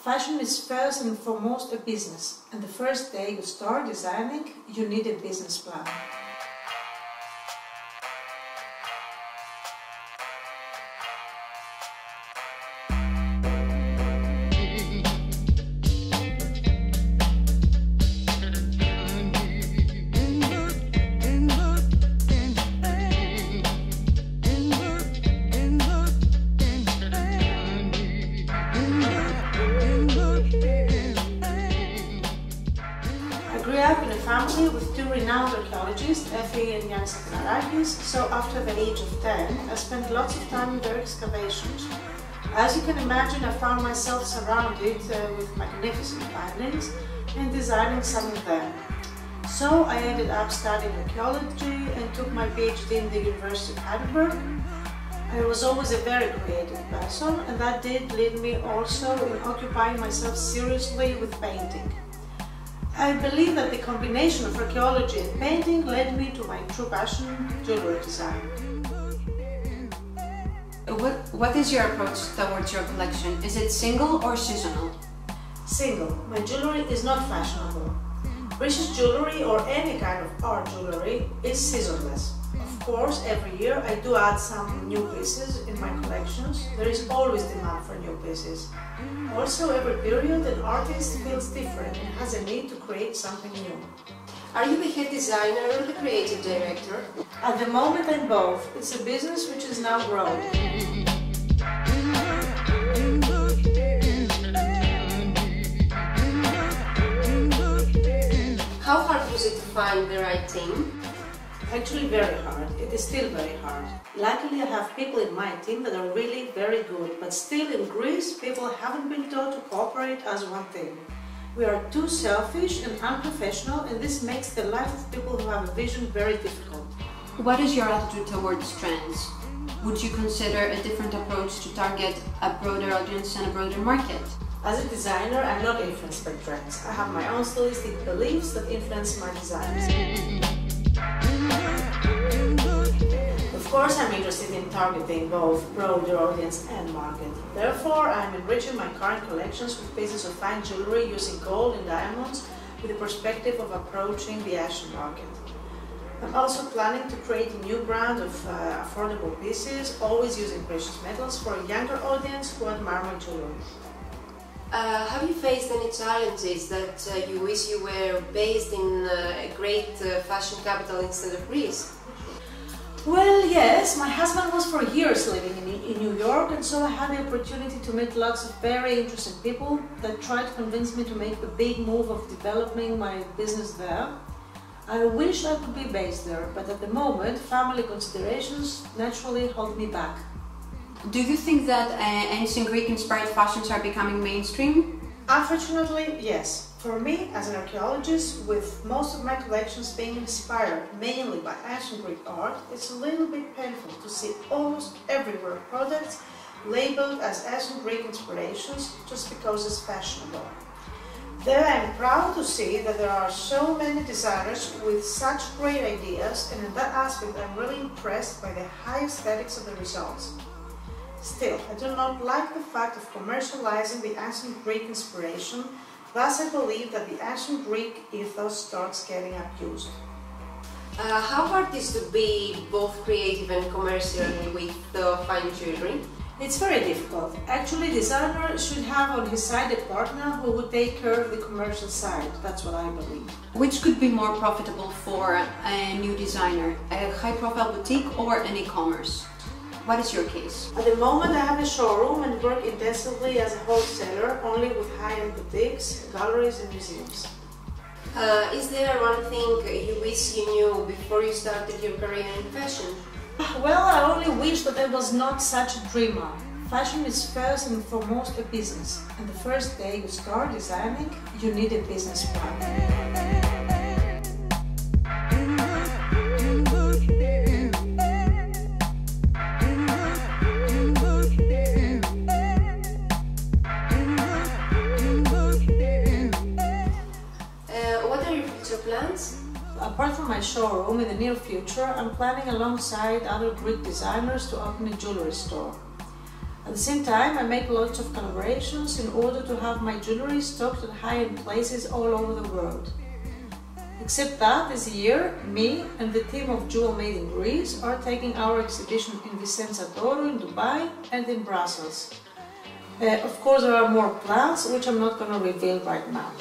Fashion is first and foremost a business, and the first day you start designing, you need a business plan. I grew up in a family with two renowned archaeologists, Daphne and Polina Sapouna-Ellis, so after the age of 10, I spent lots of time in their excavations. As you can imagine, I found myself surrounded with magnificent findings and designing some of them. So I ended up studying archaeology and took my PhD in the University of Heidelberg. I was always a very creative person, and that did lead me also in occupying myself seriously with painting. I believe that the combination of archaeology and painting led me to my true passion, jewelry design. What is your approach towards your collection? Is it single or seasonal? Single. My jewelry is not fashionable. Precious jewelry or any kind of art jewelry is seasonless. Of course, every year I do add some new pieces in my collections. There is always demand for new pieces. Also, every period an artist feels different and has a need to create something new. Are you the head designer or the creative director? At the moment I'm both. It's a business which is now growing. How hard was it to find the right team? Actually very hard. It is still very hard. Luckily I have people in my team that are really very good, but still in Greece people haven't been taught to cooperate as one team. We are too selfish and unprofessional, and this makes the life of people who have a vision very difficult. What is your attitude towards trends? Would you consider a different approach to target a broader audience and a broader market? As a designer, I'm not influenced by trends. I have my own stylistic beliefs that influence my designs. Of course, I'm interested in targeting both broader audience and market. Therefore, I'm enriching my current collections with pieces of fine jewelry using gold and diamonds with the perspective of approaching the Asian market. I'm also planning to create a new brand of affordable pieces, always using precious metals for a younger audience who admire my jewelry. Have you faced any challenges that you wish you were based in a great fashion capital instead of Greece? Well, yes, my husband was for years living in New York, and so I had the opportunity to meet lots of very interesting people that tried to convince me to make the big move of developing my business there. I wish I could be based there, but at the moment, family considerations naturally hold me back. Do you think that ancient Greek-inspired fashions are becoming mainstream? Unfortunately, yes. For me, as an archaeologist, with most of my collections being inspired mainly by ancient Greek art, it's a little bit painful to see almost everywhere products labeled as ancient Greek inspirations just because it's fashionable. There I am proud to see that there are so many designers with such great ideas, and in that aspect I'm really impressed by the high aesthetics of the results. Still, I do not like the fact of commercializing the ancient Greek inspiration. Thus, I believe that the ancient Greek ethos starts getting abused. How hard is to be both creative and commercial with fine jewelry? It's very difficult. Actually, a designer should have on his side a partner who would take care of the commercial side. That's what I believe. Which could be more profitable for a new designer, a high-profile boutique or an e-commerce? What is your case? At the moment I have a showroom and work intensively as a wholesaler, only with high-end boutiques, galleries and museums. Is there one thing you wish you knew before you started your career in fashion? Well, I only wish that I was not such a dreamer. Fashion is first and foremost a business, and the first day you start designing, you need a business plan. Apart from my showroom, in the near future, I'm planning alongside other Greek designers to open a jewelry store. At the same time, I make lots of collaborations in order to have my jewelry stocked at high-end places all over the world. Except that this year, me and the team of Jewel Made in Greece are taking our exhibition in Vicenza d'Oro in Dubai and in Brussels. Of course, there are more plans which I'm not going to reveal right now.